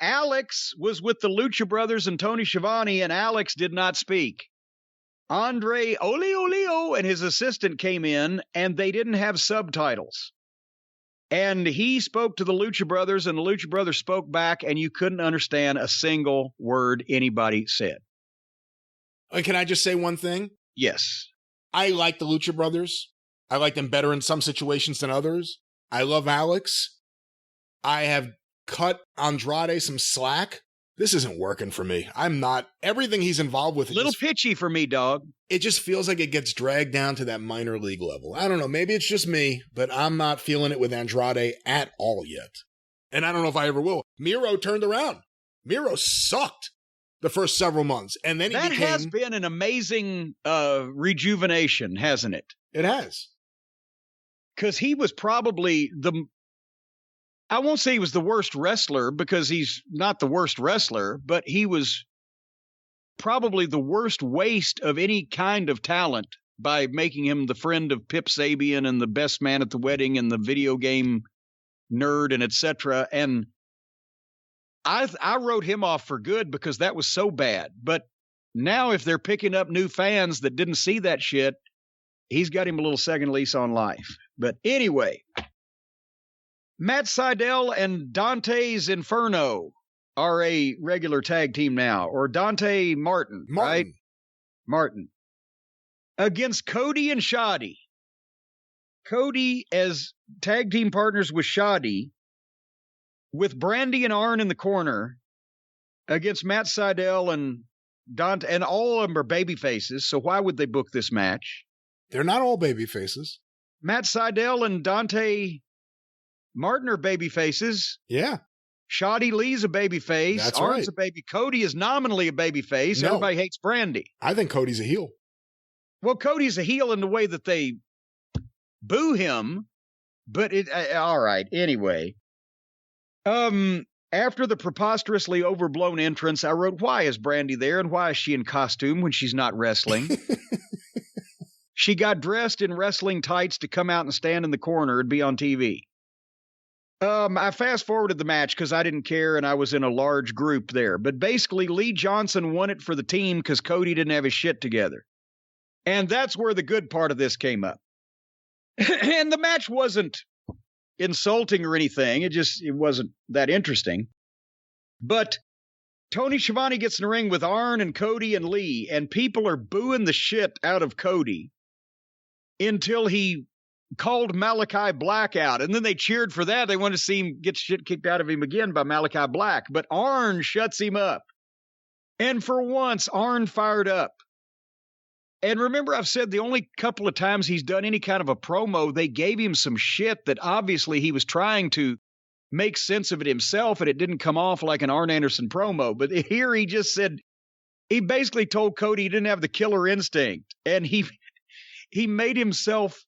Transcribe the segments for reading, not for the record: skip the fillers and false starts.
Alex was with the Lucha Brothers and Tony Schiavone, and Alex did not speak. Andre Olio and his assistant came in, and they didn't have subtitles. And he spoke to the Lucha Brothers, and the Lucha Brothers spoke back, and you couldn't understand a single word anybody said. Can I just say one thing? Yes. I like the Lucha Brothers. I like them better in some situations than others. I love Alex. I have cut Andrade some slack. This isn't working for me. I'm not. Everything he's involved with. Little pitchy for me, dog. It just feels like it gets dragged down to that minor league level. I don't know. Maybe it's just me, but I'm not feeling it with Andrade at all yet. And I don't know if I ever will. Miro turned around. Miro sucked the first several months. And then that has been an amazing rejuvenation, hasn't it? It has. Because he was probably I won't say he was the worst wrestler because he's not the worst wrestler, but he was probably the worst waste of any kind of talent by making him the friend of Pip Sabian and the best man at the wedding and the video game nerd and etc. And I wrote him off for good because that was so bad. But now if they're picking up new fans that didn't see that shit, he's got him a little second lease on life. But anyway, Matt Sydal and Dante's Inferno are a regular tag team now, or Dante Martin, right? Martin. Against Cody and Shoddy. Cody as tag team partners with Shoddy, with Brandy and Arn in the corner, against Matt Sydal and Dante, and all of them are baby faces, so why would they book this match? They're not all baby faces. Matt Sydal and Dante Martin are baby faces. Yeah. Shoddy Lee's a baby face. That's Arn's right. a baby. Cody is nominally a baby face. No. Everybody hates Brandy. I think Cody's a heel. Well, Cody's a heel in the way that they boo him, but all right. Anyway, after the preposterously overblown entrance, I wrote, why is Brandy there and why is she in costume when she's not wrestling? She got dressed in wrestling tights to come out and stand in the corner and be on TV. I fast forwarded the match because I didn't care and I was in a large group there. But basically, Lee Johnson won it for the team because Cody didn't have his shit together. And that's where the good part of this came up. And the match wasn't insulting or anything. It wasn't that interesting. But Tony Schiavone gets in the ring with Arn and Cody and Lee, and people are booing the shit out of Cody until he called Malachi Black out. And then they cheered for that. They wanted to see him get shit kicked out of him again by Malachi Black. But Arn shuts him up. And for once, Arn fired up. And remember, I've said the only couple of times he's done any kind of a promo, they gave him some shit that obviously he was trying to make sense of it himself, and it didn't come off like an Arn Anderson promo. But here he just said, he basically told Cody he didn't have the killer instinct. And he made himself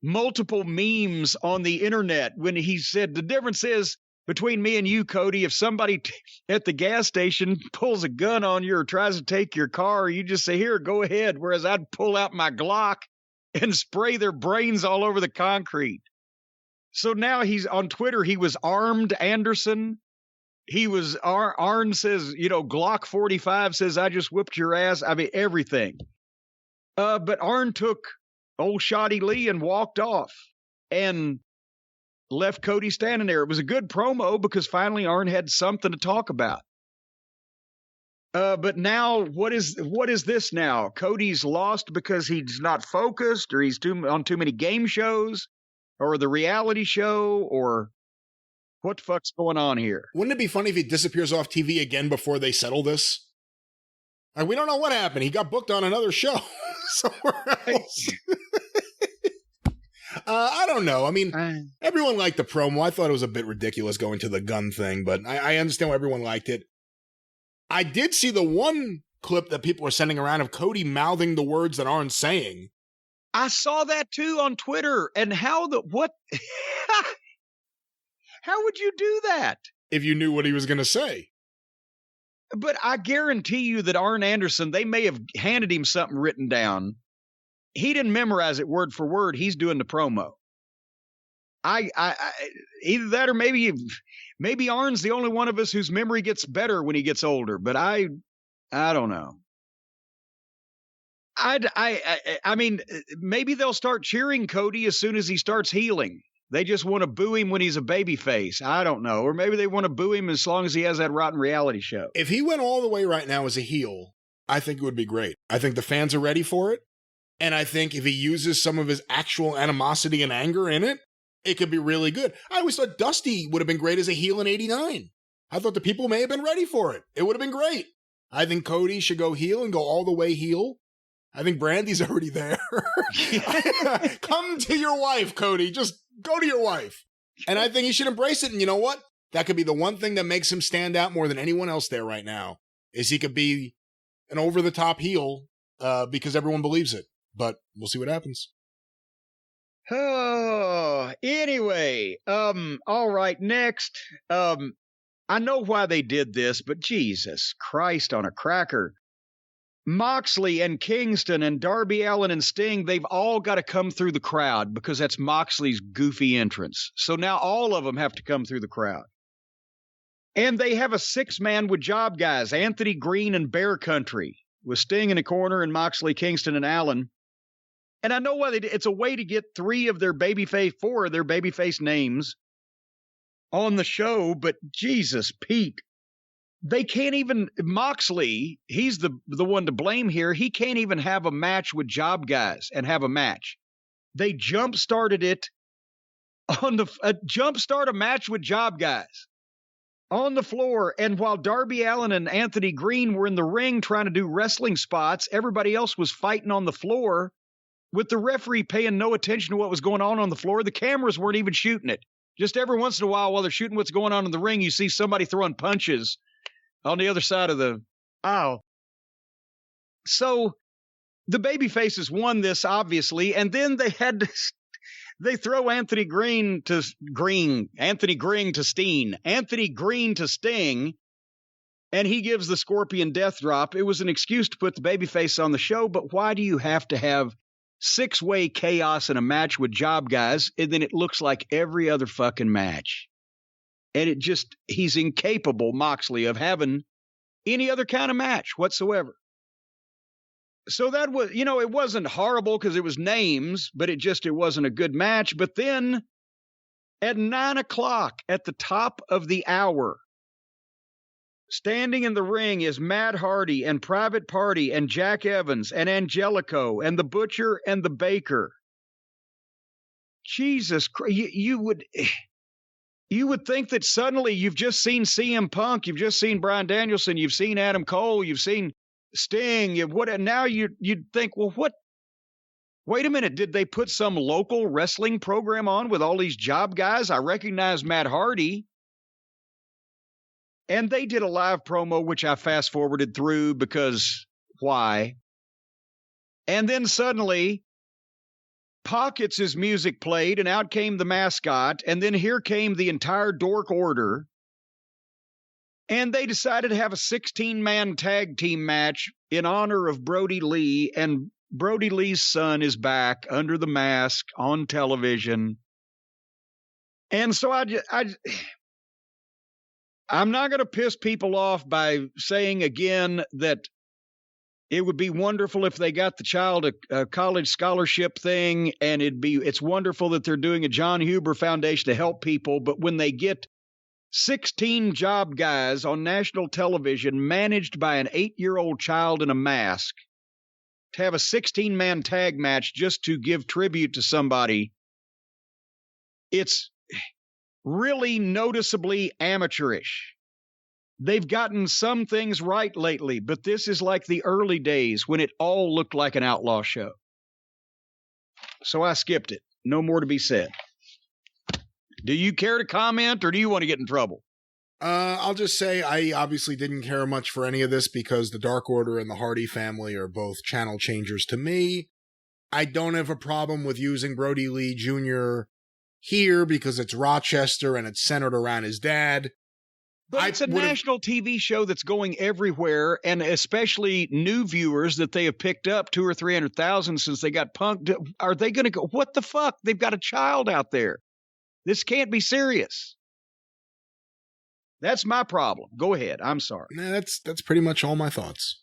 multiple memes on the internet when he said, the difference is between me and you, Cody, if somebody at the gas station pulls a gun on you or tries to take your car, you just say, here, go ahead. Whereas I'd pull out my Glock and spray their brains all over the concrete. So now he's on Twitter. He was Armed Anderson. He was Arn says, Glock 45 says, I just whipped your ass. I mean, everything. But Arn took old Shoddy Lee and walked off and left Cody standing there. It was a good promo because finally Arn had something to talk about. But now what is this now? Cody's lost because he's not focused, or he's on too many game shows, or the reality show, or what the fuck's going on here? Wouldn't it be funny if he disappears off TV again before they settle this? We don't know what happened. He got booked on another show somewhere else. I don't know. I mean, everyone liked the promo. I thought it was a bit ridiculous going to the gun thing, but I understand why everyone liked it. I did see the one clip that people were sending around of Cody mouthing the words that aren't saying. I saw that too on Twitter. And how would you do that? If you knew what he was going to say. But I guarantee you that Arn Anderson, they may have handed him something written down. He didn't memorize it word for word. He's doing the promo. Either that or maybe Arn's the only one of us whose memory gets better when he gets older. But I don't know. I mean, maybe they'll start cheering Cody as soon as he starts healing. They just want to boo him when he's a babyface. I don't know. Or maybe they want to boo him as long as he has that rotten reality show. If he went all the way right now as a heel, I think it would be great. I think the fans are ready for it. And I think if he uses some of his actual animosity and anger in it, it could be really good. I always thought Dusty would have been great as a heel in '89. I thought the people may have been ready for it. It would have been great. I think Cody should go heel and go all the way heel. I think Brandy's already there. Come to your wife, Cody. Just go to your wife. And I think he should embrace it. And you know what? That could be the one thing that makes him stand out more than anyone else there right now, is he could be an over-the-top heel because everyone believes it. But we'll see what happens. Oh, anyway, all right, next. I know why they did this, but Jesus Christ on a cracker. Moxley and Kingston and Darby Allin and Sting, they've all got to come through the crowd because that's Moxley's goofy entrance. So now all of them have to come through the crowd. And they have a 6-man with job guys, Anthony Green and Bear Country, with Sting in the corner and Moxley, Kingston, and Allin. And I know why they did. It's a way to get 4 of their babyface names on the show, but Jesus, Pete. They can't even, Moxley, he's the one to blame here. He can't even have a match with job guys and have a match. They jump-started it jumpstart a match with job guys on the floor. And while Darby Allin and Anthony Green were in the ring trying to do wrestling spots, everybody else was fighting on the floor with the referee paying no attention to what was going on the floor. The cameras weren't even shooting it. Just every once in a while they're shooting what's going on in the ring, you see somebody throwing punches on the other side of the aisle. So the babyfaces won this, obviously, and then they throw Anthony Green to Sting, and he gives the Scorpion Death Drop. It was an excuse to put the babyface on the show, but why do you have to have 6-way chaos in a match with job guys, and then it looks like every other fucking match? And he's incapable, Moxley, of having any other kind of match whatsoever. So that was, it wasn't horrible because it was names, but it wasn't a good match. But then at 9:00 at the top of the hour, standing in the ring is Matt Hardy and Private Party and Jack Evans and Angelico and the Butcher and the Baker. Jesus Christ, you would think that suddenly you've just seen CM Punk, you've just seen Bryan Danielson, you've seen Adam Cole, you've seen Sting, now you'd think, well, what? Wait a minute, did they put some local wrestling program on with all these job guys? I recognize Matt Hardy. And they did a live promo, which I fast-forwarded through because why? And then suddenly, Pockets' music played, and out came the mascot, and then here came the entire Dork Order, and they decided to have a 16-man tag team match in honor of Brody Lee, and Brody Lee's son is back under the mask on television. And so I'm not going to piss people off by saying again that it would be wonderful if they got the child a college scholarship thing, and it's wonderful that they're doing a John Huber Foundation to help people. But when they get 16 job guys on national television managed by an 8-year-old child in a mask to have a 16-man tag match just to give tribute to somebody, it's really noticeably amateurish. They've gotten some things right lately, but this is like the early days when it all looked like an outlaw show. So I skipped it. No more to be said. Do you care to comment, or do you want to get in trouble? I'll just say I obviously didn't care much for any of this because the Dark Order and the Hardy family are both channel changers to me. I don't have a problem with using Brody Lee Jr. here because it's Rochester and it's centered around his dad. But it's a national TV show that's going everywhere, and especially new viewers that they have picked up 200,000 or 300,000 since they got punked. Are they going to go, what the fuck? They've got a child out there. This can't be serious. That's my problem. Go ahead. I'm sorry. Nah, that's pretty much all my thoughts.